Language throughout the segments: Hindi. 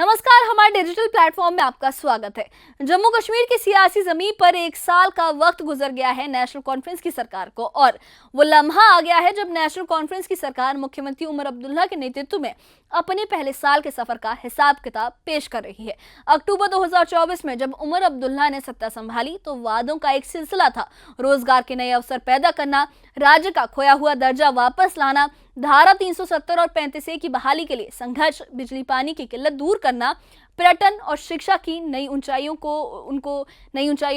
नमस्कार, हमारे डिजिटल प्लेटफॉर्म में आपका स्वागत है। जम्मू कश्मीर की सियासी जमीन पर एक साल का वक्त गुजर गया है नेशनल कॉन्फ्रेंस की सरकार को, और वो लम्हा आ गया है जब नेशनल कॉन्फ्रेंस की सरकार मुख्यमंत्री उमर अब्दुल्ला के नेतृत्व में अपने पहले साल के सफर का हिसाब किताब पेश कर रही है। अक्टूबर 2024 में जब उमर अब्दुल्ला ने सत्ता संभाली तो वादों का एक सिलसिला था। रोजगार के नए अवसर पैदा करना, राज्य का खोया हुआ दर्जा वापस लाना, धारा 370 और 35A की बहाली के लिए संघर्ष, बिजली पानी की किल्लत दूर करना, पर्यटन और शिक्षा की नई ऊंचाइयों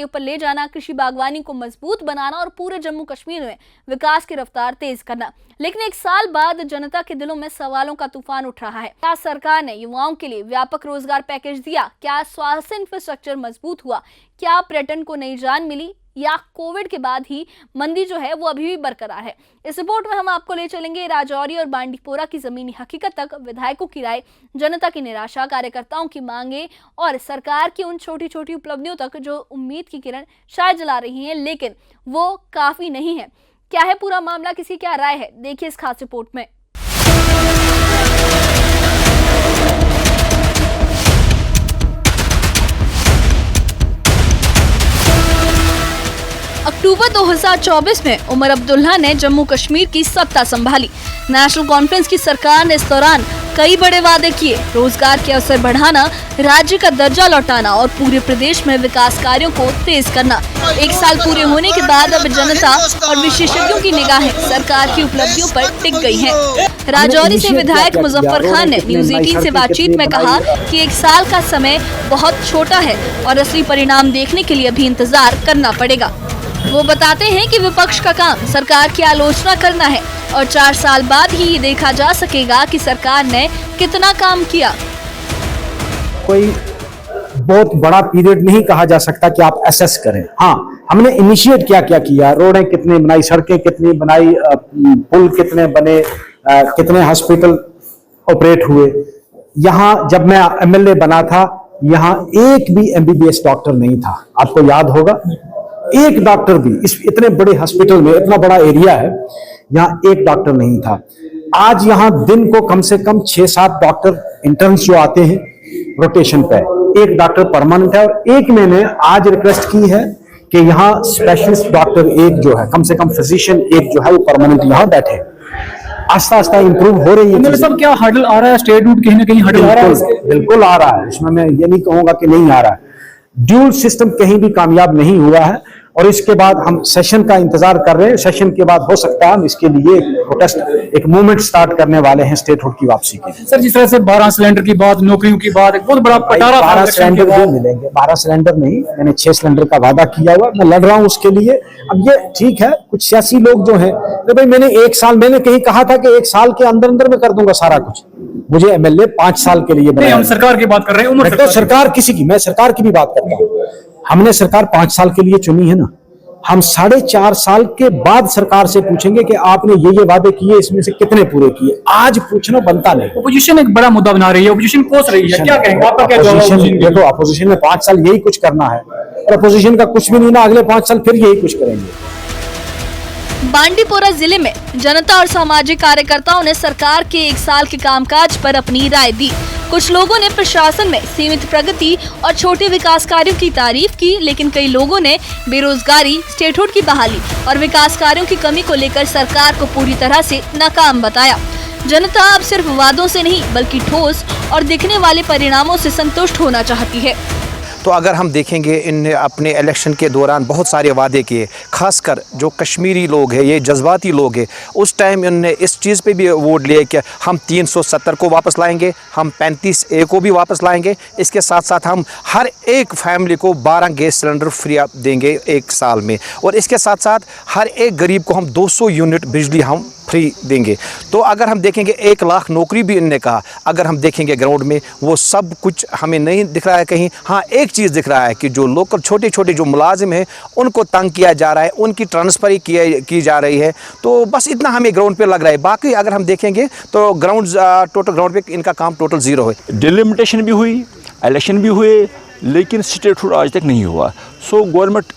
पर ले जाना, कृषि बागवानी को मजबूत बनाना और पूरे जम्मू कश्मीर में विकास की रफ्तार तेज करना। लेकिन एक साल बाद जनता के दिलों में सवालों का तूफान उठ रहा है। क्या सरकार ने युवाओं के लिए व्यापक रोजगार पैकेज दिया? क्या स्वास्थ्य इंफ्रास्ट्रक्चर मजबूत हुआ? क्या पर्यटन को नई जान मिली? या कोविड के बाद ही मंदी जो है वो अभी भी बरकरार है? इस रिपोर्ट में हम आपको ले चलेंगे राजौरी और बांडीपोरा की जमीनी हकीकत तक, विधायकों की राय, जनता की निराशा, कार्यकर्ताओं की मांगे और सरकार की उन छोटी छोटी उपलब्धियों तक जो उम्मीद की किरण शायद जला रही हैं, लेकिन वो काफी नहीं है। क्या है पूरा मामला, किसी क्या राय है, देखिए इस खास रिपोर्ट में। अक्टूबर 2024 में उमर अब्दुल्ला ने जम्मू कश्मीर की सत्ता संभाली। नेशनल कॉन्फ्रेंस की सरकार ने इस दौरान कई बड़े वादे किए। रोजगार के अवसर बढ़ाना, राज्य का दर्जा लौटाना और पूरे प्रदेश में विकास कार्यों को तेज करना। एक साल पूरे होने के बाद अब जनता और विशेषज्ञों की निगाहें सरकार की उपलब्धियों पर टिक गई हैं। राजौरी से विधायक मुजफ्फर खान ने न्यूज़ 18 से बातचीत में कहा कि एक साल का समय बहुत छोटा है और असली परिणाम देखने के लिए अभी इंतजार करना पड़ेगा। वो बताते हैं कि विपक्ष का काम सरकार की आलोचना करना है और 4 साल बाद ही देखा जा सकेगा कि सरकार ने कितना काम किया। कोई बहुत बड़ा पीरियड नहीं कहा जा सकता कि आप एसेस करें। हाँ, हमने इनिशिएट क्या क्या किया, रोडें कितनी बनाई, सड़कें कितनी बनाई, पुल कितने बने, कितने हॉस्पिटल ऑपरेट हुए। यहाँ जब मैं एमएलए बना था, यहाँ एक भी एमबीबीएस डॉक्टर नहीं था। आपको याद होगा, एक डॉक्टर भी इस इतने बड़े हॉस्पिटल में, इतना बड़ा एरिया है, यहाँ एक डॉक्टर नहीं था। आज यहाँ दिन को कम से कम 6-7 डॉक्टर इंटर्न्स जो आते हैं रोटेशन पे, एक डॉक्टर परमानेंट है। और एक मैंने आज रिक्वेस्ट की है कि यहाँ स्पेशलिस्ट डॉक्टर एक जो है, कम से कम फिजिशियन एक जो है वो परमानेंट यहाँ बैठे। आस्ता आस्ता इंप्रूव हो रही है। सब क्या हर्डल आ रहा है, स्टेट रूट कहीं ना कहीं हर्डल आ रहा है? बिल्कुल आ रहा है, इसमें मैं ये नहीं कहूंगा कि नहीं आ रहा है। ड्यूल सिस्टम कहीं भी कामयाब नहीं हुआ है और इसके बाद हम सेशन का इंतजार कर रहे हैं। सेशन के बाद हो सकता है हम इसके लिए प्रोटेस्ट, एक मूवमेंट स्टार्ट करने वाले हैं स्टेटहुड की वापसी के लिए। सर, जिस तरह से 12 सिलेंडर की बात, नौकरियों की बात, एक बहुत बड़ा पटारा 12 सिलेंडर भी मिलेंगे। 12 सिलेंडर नहीं, मैंने 6 सिलेंडर का वादा किया हुआ, मैं लड़ रहा हूं उसके लिए। अब ये ठीक है, कुछ सियासी लोग जो हैं, तो भाई मैंने कहीं कहा था कि 1 साल के अंदर अंदर मैं कर दूंगा सारा कुछ। मुझे एमएलए 5 साल के लिए बनाया। हम सरकार की बात कर रहे हैं, तो सरकार किसी की, मैं सरकार की भी बात करता हूँ। हमने सरकार 5 साल के लिए चुनी है ना। हम 4.5 साल के बाद सरकार से पूछेंगे कि आपने ये वादे किए, इसमें से कितने पूरे किए। आज पूछना बनता नहीं। अपोजिशन एक बड़ा मुद्दा बना रही है, अपोजिशन कोस रही है, क्या कहेंगे, आपका क्या जवाब है? देखो, अपोजिशन में 5 साल यही कुछ करना है और अपोजिशन का कुछ भी नहीं ना, अगले 5 साल फिर यही कुछ करेंगे। बांडीपोरा जिले में जनता और सामाजिक कार्यकर्ताओं ने सरकार के 1 साल के कामकाज पर अपनी राय दी। कुछ लोगों ने प्रशासन में सीमित प्रगति और छोटे विकास कार्यों की तारीफ की, लेकिन कई लोगों ने बेरोजगारी, स्टेटहुड की बहाली और विकास कार्यों की कमी को लेकर सरकार को पूरी तरह से नाकाम बताया। जनता अब सिर्फ वादों से नहीं बल्कि ठोस और दिखने वाले परिणामों से संतुष्ट होना चाहती है। तो अगर हम देखेंगे, इनने अपने इलेक्शन के दौरान बहुत सारे वादे किए, खासकर जो कश्मीरी लोग हैं, ये जज्बाती लोग हैं, उस टाइम इनने इस चीज़ पे भी वोट लिए कि हम 370 को वापस लाएंगे, हम 35A को भी वापस लाएंगे, इसके साथ साथ हम हर एक फैमिली को 12 गैस सिलेंडर फ्री देंगे 1 साल में, और इसके साथ साथ हर एक गरीब को हम 200 यूनिट बिजली हम फ्री देंगे। तो अगर हम देखेंगे 1 लाख नौकरी भी इनने कहा। अगर हम देखेंगे ग्राउंड में वो सब कुछ हमें नहीं दिख रहा है कहीं। हाँ, एक चीज़ दिख रहा है कि जो लोकल छोटे छोटे जो मुलाजिम हैं उनको तंग किया जा रहा है, उनकी ट्रांसफर की जा रही है। तो बस इतना हमें ग्राउंड पे लग रहा है। बाकी अगर हम देखेंगे तो टोटल ग्राउंड पे इनका काम टोटल 0 है। डिलिमिटेशन भी हुई, इलेक्शन भी हुए, लेकिन स्टेटहुड आज तक नहीं हुआ। सो गवर्नमेंट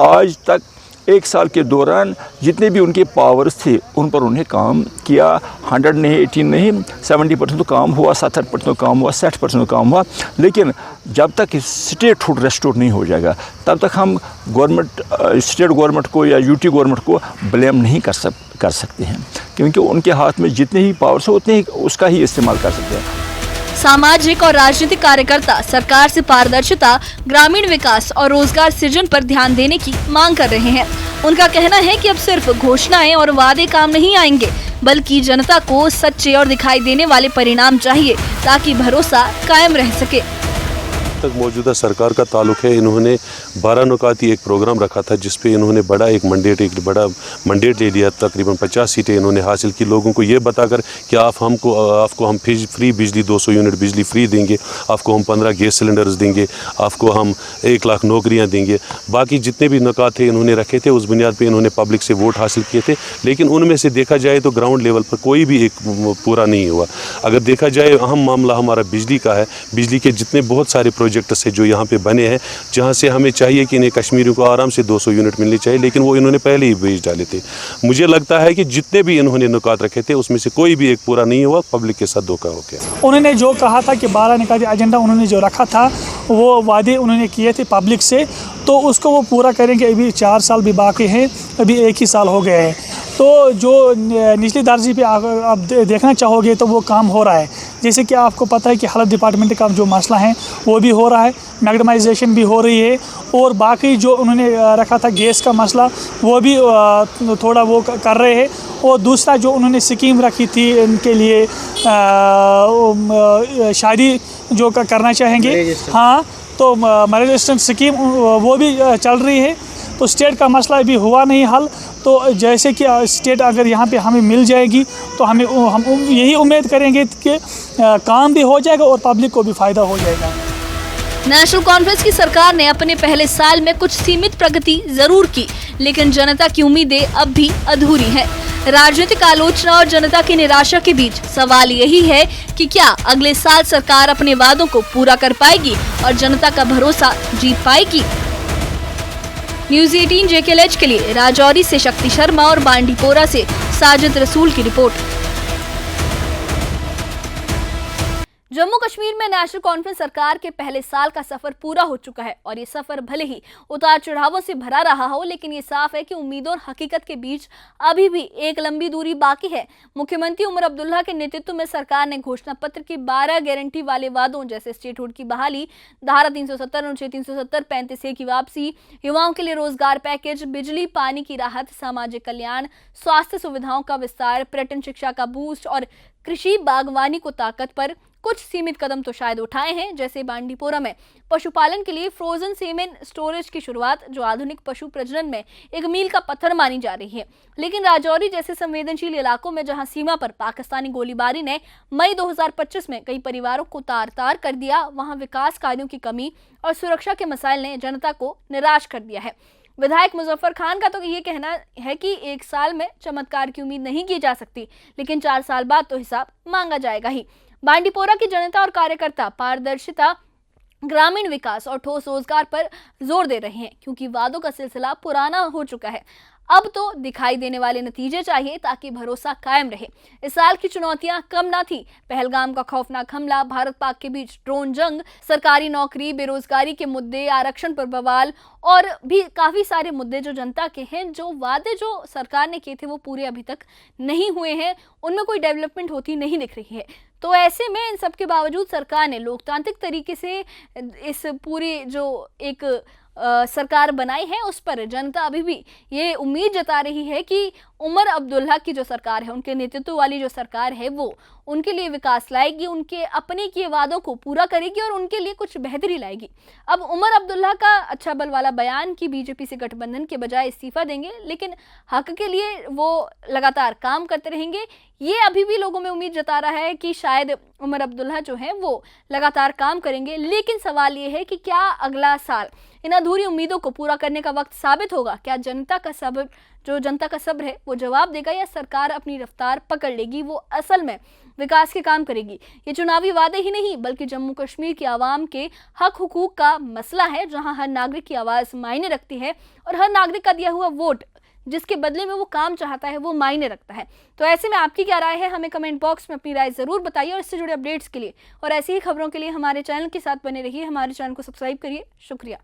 आज तक 1 साल के दौरान जितने भी उनके पावर्स थे उन पर उन्हें काम किया। 100 नहीं, 18 नहीं, 70% तो काम हुआ, 70% तो काम हुआ, 60% तो काम हुआ। लेकिन जब तक स्टेटहुड रेस्टोर नहीं हो जाएगा तब तक हम स्टेट गवर्नमेंट को या यूटी गवर्नमेंट को ब्लेम नहीं कर सकते हैं, क्योंकि उनके हाथ में जितने ही पावर्स हो उतने ही उसका ही इस्तेमाल कर सकते हैं। सामाजिक और राजनीतिक कार्यकर्ता सरकार से पारदर्शिता, ग्रामीण विकास और रोजगार सृजन पर ध्यान देने की मांग कर रहे हैं। उनका कहना है कि अब सिर्फ घोषणाएं और वादे काम नहीं आएंगे, बल्कि जनता को सच्चे और दिखाई देने वाले परिणाम चाहिए ताकि भरोसा कायम रह सके। तक मौजूदा सरकार का ताल्लुक है। इन्होंने 12 नुकाती एक प्रोग्राम रखा था जिसपे इन्होंने एक बड़ा मंडेट ले लिया। तकरीबन 50 सीटें इन्होंने हासिल की, लोगों को ये बताकर कि आपको हम फ्री बिजली 200 यूनिट बिजली फ्री देंगे, आपको हम 15 गैस सिलेंडर्स देंगे, आपको हम 1 लाख नौकरियां देंगे। बाकी जितने भी नुकात थे इन्होंने रखे थे, उस बुनियाद पर इन्होंने पब्लिक से वोट हासिल किए थे। लेकिन उनमें से देखा जाए तो ग्राउंड लेवल पर कोई भी एक पूरा नहीं हुआ। अगर देखा जाए अहम मामला हमारा बिजली का है। बिजली के जितने बहुत सारे प्रोजेक्ट्स है जो यहाँ पे बने हैं, जहाँ से हमें चाहिए कि इन्हें कश्मीरियों को आराम से 200 यूनिट मिलनी चाहिए, लेकिन वो इन्होंने पहले ही भेज डाले थे। मुझे लगता है कि जितने भी इन्होंने नुकात रखे थे उसमें से कोई भी एक पूरा नहीं हुआ, पब्लिक के साथ धोखा हो गया। उन्होंने जो कहा था कि 12 निकाती एजेंडा उन्होंने जो रखा था वो वादे उन्होंने किए थे पब्लिक से, तो उसको वो पूरा करेंगे। अभी 4 साल भी बाकी हैं, अभी 1 ही साल हो गए हैं। तो जो निचली दर्जे पे आप देखना चाहोगे तो वो काम हो रहा है। जैसे कि आपको पता है कि हेल्थ डिपार्टमेंट का जो मसला है वो भी हो रहा है, मैग्नेटाइजेशन भी हो रही है, और बाकी जो उन्होंने रखा था गैस का मसला वो भी थोड़ा वो कर रहे हैं। और दूसरा जो उन्होंने स्कीम रखी थी इनके लिए शादी जो करना चाहेंगे, हाँ, तो मैरिज असिस्टेंस स्कीम वो भी चल रही है। तो स्टेट का मसला भी हुआ नहीं हल। तो जैसे कि स्टेट अगर यहाँ पे हमें मिल जाएगी तो हम यही उम्मीद करेंगे कि काम भी हो जाएगा और पब्लिक को भी फ़ायदा हो जाएगा। नेशनल कॉन्फ्रेंस की सरकार ने अपने पहले साल में कुछ सीमित प्रगति जरूर की, लेकिन जनता की उम्मीदें अब भी अधूरी हैं। राजनीतिक आलोचना और जनता की निराशा के बीच सवाल यही है कि क्या अगले साल सरकार अपने वादों को पूरा कर पाएगी और जनता का भरोसा जीत पाएगी। न्यूज़ 18 JKLH के लिए राजौरी से शक्ति शर्मा और बांडीपोरा से साजिद रसूल की रिपोर्ट। जम्मू कश्मीर में नेशनल कॉन्फ्रेंस सरकार के पहले साल का सफर पूरा हो चुका है और ये सफर भले ही उतार चढ़ावों से भरा रहा हो, लेकिन ये साफ है कि उम्मीदों और हकीकत के बीच अभी भी एक लंबी दूरी बाकी है। मुख्यमंत्री उमर अब्दुल्ला के नेतृत्व में सरकार ने घोषणा पत्र की 12 गारंटी वाले वादों जैसे स्टेटहुड की बहाली, धारा 370, अनुच्छेद 370, 35A की वापसी, युवाओं के लिए रोजगार पैकेज, बिजली पानी की राहत, सामाजिक कल्याण, स्वास्थ्य सुविधाओं का विस्तार, पर्यटन शिक्षा का बूस्ट और कृषि बागवानी को ताकत पर कुछ सीमित कदम तो शायद उठाए हैं, जैसे बांडीपोरा में पशुपालन के लिए फ्रोजन सेमेन स्टोरेज की शुरुआत, जो आधुनिक पशु प्रजनन में एक मील का पत्थर मानी जा रही है। लेकिन राजौरी जैसे संवेदनशील इलाकों में जहां सीमा पर पाकिस्तानी गोलीबारी ने मई 2025 में कई परिवारों को तार-तार कर दिया, वहां विकास कार्यों की कमी और सुरक्षा के मसाइल ने जनता को निराश कर दिया है। विधायक मुजफ्फर खान का तो ये कहना है कि 1 साल में चमत्कार की उम्मीद नहीं की जा सकती, लेकिन 4 साल बाद तो हिसाब मांगा जाएगा ही। बांडीपोरा की जनता और कार्यकर्ता पारदर्शिता, ग्रामीण विकास और ठोस रोजगार पर जोर दे रहे हैं, क्योंकि वादों का सिलसिला पुराना हो चुका है। अब तो दिखाई देने वाले नतीजे चाहिए ताकि भरोसा कायम रहे। इस साल की चुनौतियां कम ना थी। पहलगाम का खौफनाक हमला, भारत पाक के बीच ड्रोन जंग, सरकारी नौकरी, बेरोजगारी के मुद्दे, आरक्षण पर बवाल और भी काफ़ी सारे मुद्दे जो जनता के हैं। जो वादे जो सरकार ने किए थे वो पूरे अभी तक नहीं हुए हैं, उनमें कोई डेवलपमेंट होती नहीं दिख रही है। तो ऐसे में इन सब के बावजूद सरकार ने लोकतांत्रिक तरीके से इस पूरी जो एक सरकार बनाई है उस पर जनता अभी भी ये उम्मीद जता रही है कि उमर अब्दुल्ला की जो सरकार है, उनके नेतृत्व वाली जो सरकार है, वो उनके लिए विकास लाएगी, उनके अपने किए वादों को पूरा करेगी और उनके लिए कुछ बेहतरी लाएगी। अब उमर अब्दुल्ला का अच्छा बल वाला बयान कि बीजेपी से गठबंधन के बजाय इस्तीफा देंगे, लेकिन हक के लिए वो लगातार काम करते रहेंगे, ये अभी भी लोगों में उम्मीद जता रहा है कि शायद उमर अब्दुल्ला जो है वो लगातार काम करेंगे। लेकिन सवाल ये है कि क्या अगला साल इन अधूरी उम्मीदों को पूरा करने का वक्त साबित होगा? क्या जनता का सब्र जो जनता का सब्र है वो जवाब देगा या सरकार अपनी रफ्तार पकड़ लेगी, वो असल में विकास के काम करेगी। ये चुनावी वादे ही नहीं बल्कि जम्मू कश्मीर की आवाम के हक हुकूक का मसला है, जहां हर नागरिक की आवाज़ मायने रखती है और हर नागरिक का दिया हुआ वोट जिसके बदले में वो काम चाहता है वो मायने रखता है। तो ऐसे में आपकी क्या राय है, हमें कमेंट बॉक्स में अपनी राय ज़रूर बताइए। और इससे जुड़े अपडेट्स के लिए और ऐसी ही खबरों के लिए हमारे चैनल के साथ बने रहिए, हमारे चैनल को सब्सक्राइब करिए। शुक्रिया।